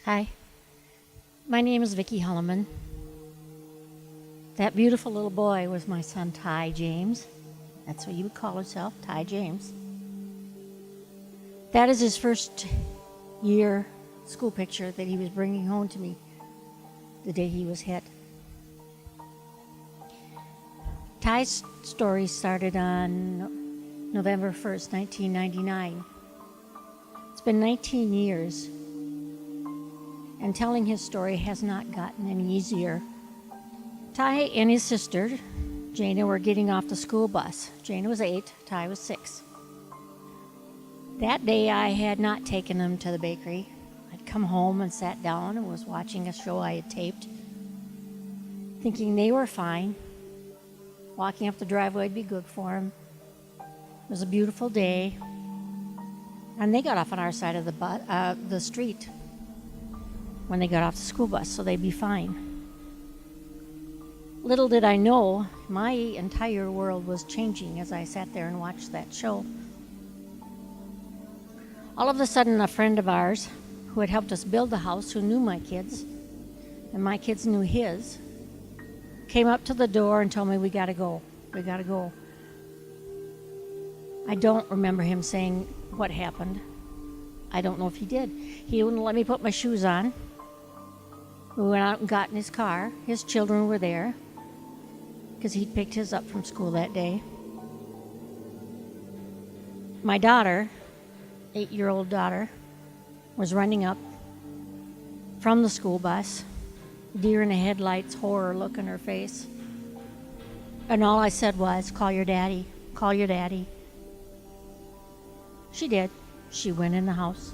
Hi, my name is Vicki Hulleman. That beautiful little boy was my son Ty James. That's what he would call himself, Ty James. That is his first year school picture that he was bringing home to me the day he was hit. Ty's story started on November 1st, 1999. It's been 19 years, and telling his story has not gotten any easier. Ty and his sister, Jana, were getting off the school bus. Jana was 8, Ty was 6. That day I had not taken them to the bakery. I'd come home and sat down and was watching a show I had taped, thinking they were fine. Walking up the driveway would be good for them. It was a beautiful day, and they got off on our side of the street when they got off the school bus, so they'd be fine. Little did I know, my entire world was changing as I sat there and watched that show. All of a sudden, a friend of ours who had helped us build the house, who knew my kids, and my kids knew his, came up to the door and told me, we gotta go. I don't remember him saying what happened. I don't know if he did. He wouldn't let me put my shoes on. We went out and got in his car. His children were there because he'd picked his up from school that day. My daughter, 8-year-old daughter, was running up from the school bus, deer in the headlights, horror look in her face. And all I said was, call your daddy, call your daddy. She did. She went in the house.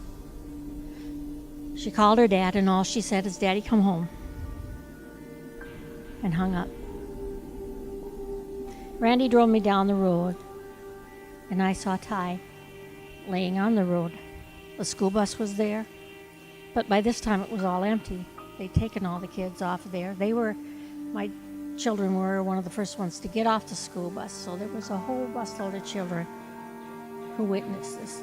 She called her dad, and all she said is, Daddy, come home. And hung up. Randy drove me down the road, and I saw Ty laying on the road. The school bus was there, but by this time it was all empty. They'd taken all the kids off of there. My children were one of the first ones to get off the school bus, so there was a whole busload of children who witnessed this.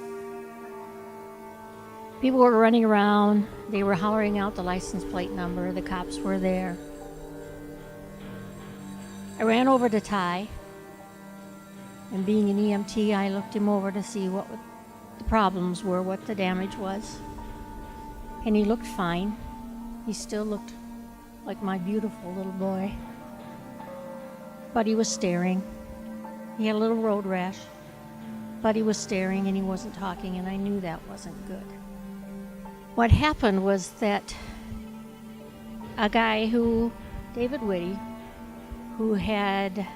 People were running around. They were hollering out the license plate number. The cops were there. I ran over to Ty, and being an EMT, I looked him over to see what the problems were, what the damage was. And he looked fine. He still looked like my beautiful little boy. But he was staring. He had a little road rash, but he was staring and he wasn't talking, and I knew that wasn't good. What happened was that a guy David Whitty, who had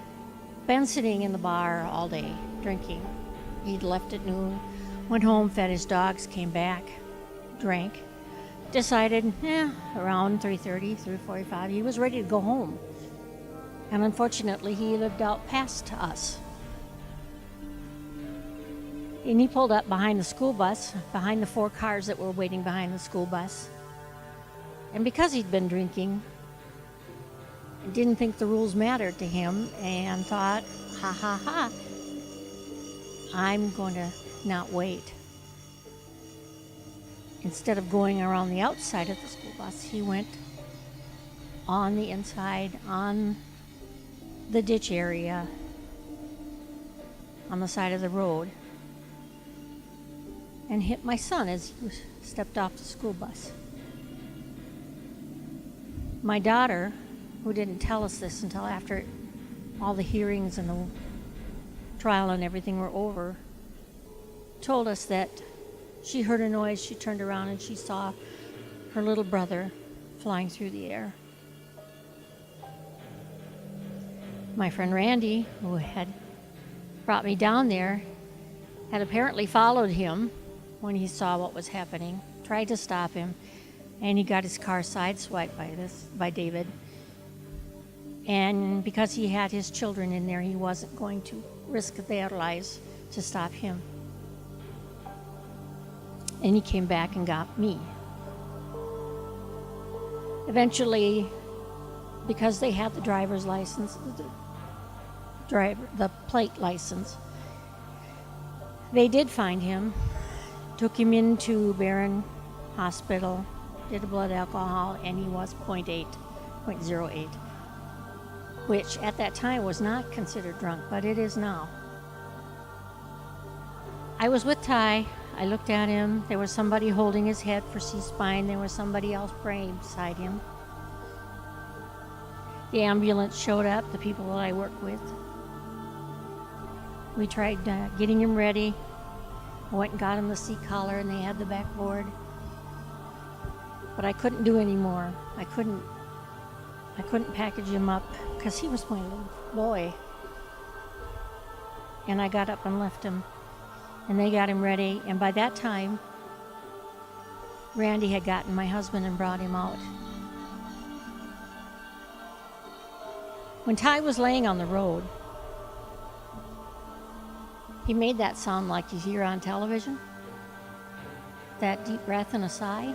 been sitting in the bar all day drinking. He'd left at noon, went home, fed his dogs, came back, drank, decided, around 3:30, 3:45, he was ready to go home. And unfortunately, he lived out past us. And he pulled up behind the school bus, behind the 4 cars that were waiting behind the school bus. And because he'd been drinking, didn't think the rules mattered to him, and thought, I'm going to not wait. Instead of going around the outside of the school bus, he went on the inside, on the ditch area, on the side of the road, and hit my son as he stepped off the school bus. My daughter, who didn't tell us this until after all the hearings and the trial and everything were over, told us that she heard a noise, she turned around, and she saw her little brother flying through the air. My friend Randy, who had brought me down there, had apparently followed him when he saw what was happening, tried to stop him, and he got his car sideswiped by David. And because he had his children in there, he wasn't going to risk their lives to stop him. And he came back and got me. Eventually, because they had the driver's license, the plate license, they did find him, took him into Barron Hospital, did a blood alcohol, and he was 0.08, which at that time was not considered drunk, but it is now. I was with Ty. I looked at him. There was somebody holding his head for C-spine. There was somebody else praying beside him. The ambulance showed up, the people that I work with. We tried getting him ready. I went and got him the seat collar, and they had the backboard. But I couldn't do any more. I couldn't package him up because he was my little boy. And I got up and left him. And they got him ready. And by that time, Randy had gotten my husband and brought him out. When Ty was laying on the road, he made that sound like you hear on television. That deep breath and a sigh.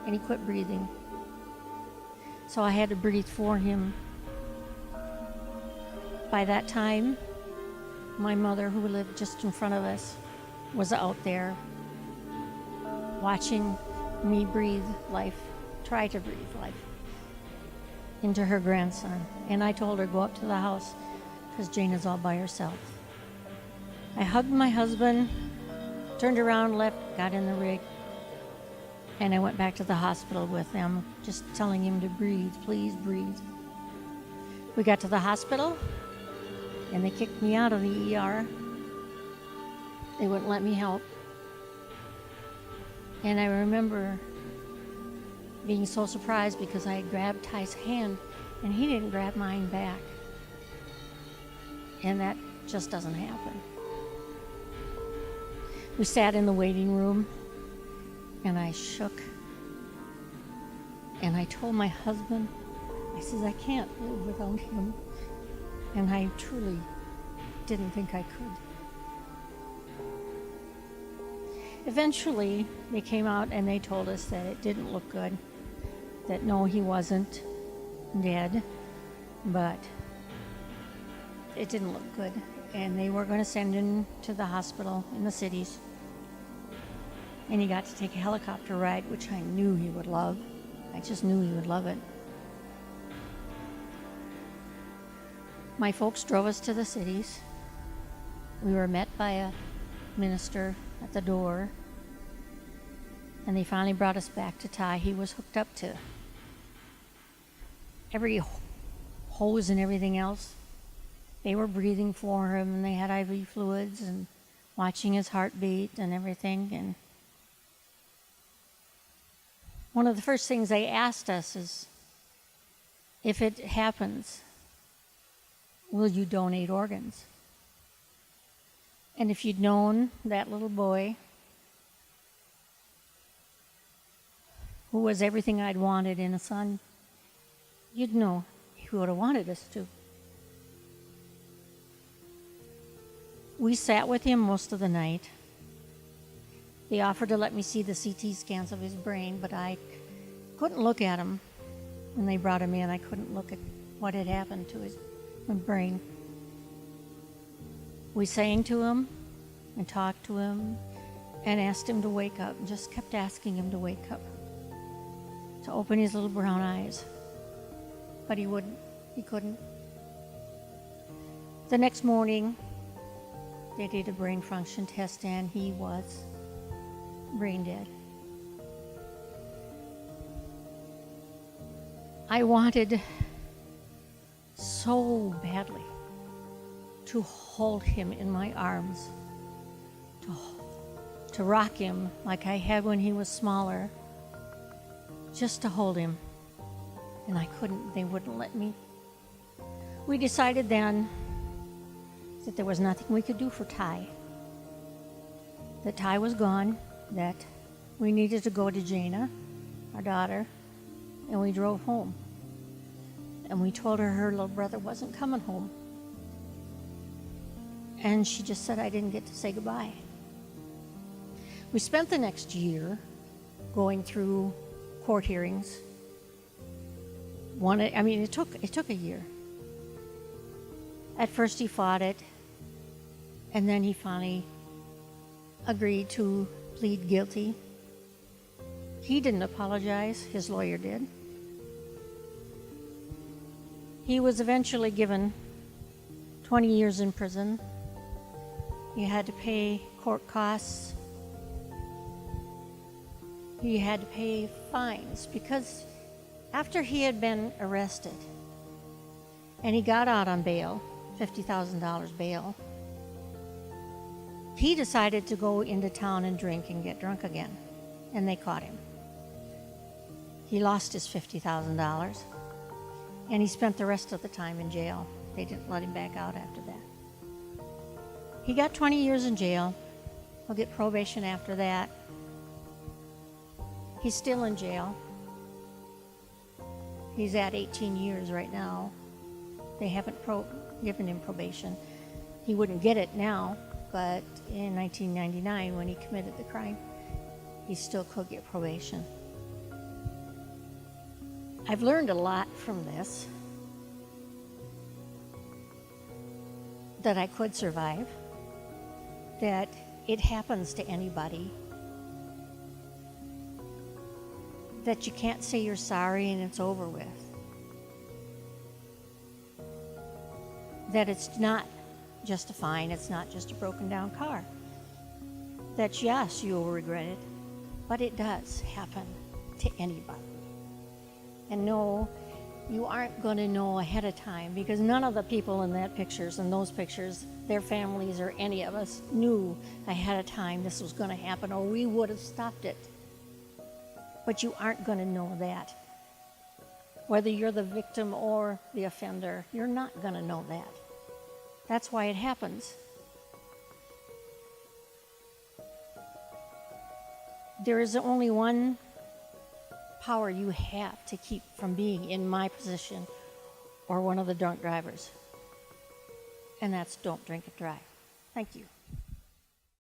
And he quit breathing. So I had to breathe for him. By that time, my mother, who lived just in front of us, was out there watching me breathe life, try to breathe life into her grandson. And I told her, go up to the house because Jane is all by herself. I hugged my husband, turned around, left, got in the rig, and I went back to the hospital with them, just telling him to breathe, please breathe. We got to the hospital, and they kicked me out of the ER. They wouldn't let me help. And I remember being so surprised because I had grabbed Ty's hand, and he didn't grab mine back. And that just doesn't happen. We sat in the waiting room, and I shook. And I told my husband, I said, I can't live without him. And I truly didn't think I could. Eventually, they came out and they told us that it didn't look good, that no, he wasn't dead, but it didn't look good. And they were going to send him to the hospital in the cities. And he got to take a helicopter ride, which I knew he would love. I just knew he would love it. My folks drove us to the cities. We were met by a minister at the door, and they finally brought us back to Ty. He was hooked up to every hose and everything else. They were breathing for him, and they had IV fluids and watching his heartbeat and everything. And one of the first things they asked us is, if it happens, will you donate organs? And if you'd known that little boy, who was everything I'd wanted in a son, you'd know he would have wanted us to. We sat with him most of the night. They offered to let me see the CT scans of his brain, but I couldn't look at him. When they brought him in, I couldn't look at what had happened to his brain. We sang to him and talked to him and asked him to wake up, and just kept asking him to wake up, to open his little brown eyes. But he wouldn't. He couldn't. The next morning, they did a brain function test, and he was brain dead. I wanted so badly to hold him in my arms, to rock him like I had when he was smaller, just to hold him. And I couldn't. They wouldn't let me. We decided then that there was nothing we could do for Ty. That Ty was gone, that we needed to go to Jana, our daughter, and we drove home. And we told her little brother wasn't coming home. And she just said I didn't get to say goodbye. We spent the next year going through court hearings. It took a year. At first he fought it, and then he finally agreed to plead guilty. He didn't apologize, his lawyer did. He was eventually given 20 years in prison. He had to pay court costs. He had to pay fines because after he had been arrested and he got out on bail, $50,000 bail, he decided to go into town and drink and get drunk again, and they caught him. He lost his $50,000, and he spent the rest of the time in jail. They didn't let him back out after that. He got 20 years in jail. He'll get probation after that. He's still in jail. He's at 18 years right now. They haven't given him probation. He wouldn't get it now, but in 1999, when he committed the crime, he still could get probation. I've learned a lot from this, that I could survive, that it happens to anybody, that you can't say you're sorry and it's over with, that it's not just a fine, it's not just a broken down car, that yes, you'll regret it, but it does happen to anybody. And no, you aren't going to know ahead of time, because none of the people in those pictures, their families or any of us knew ahead of time this was going to happen, or we would have stopped it. But you aren't going to know that. Whether you're the victim or the offender, you're not going to know that. That's why it happens. There is only one power you have to keep from being in my position or one of the drunk drivers, and that's don't drink and drive. Thank you.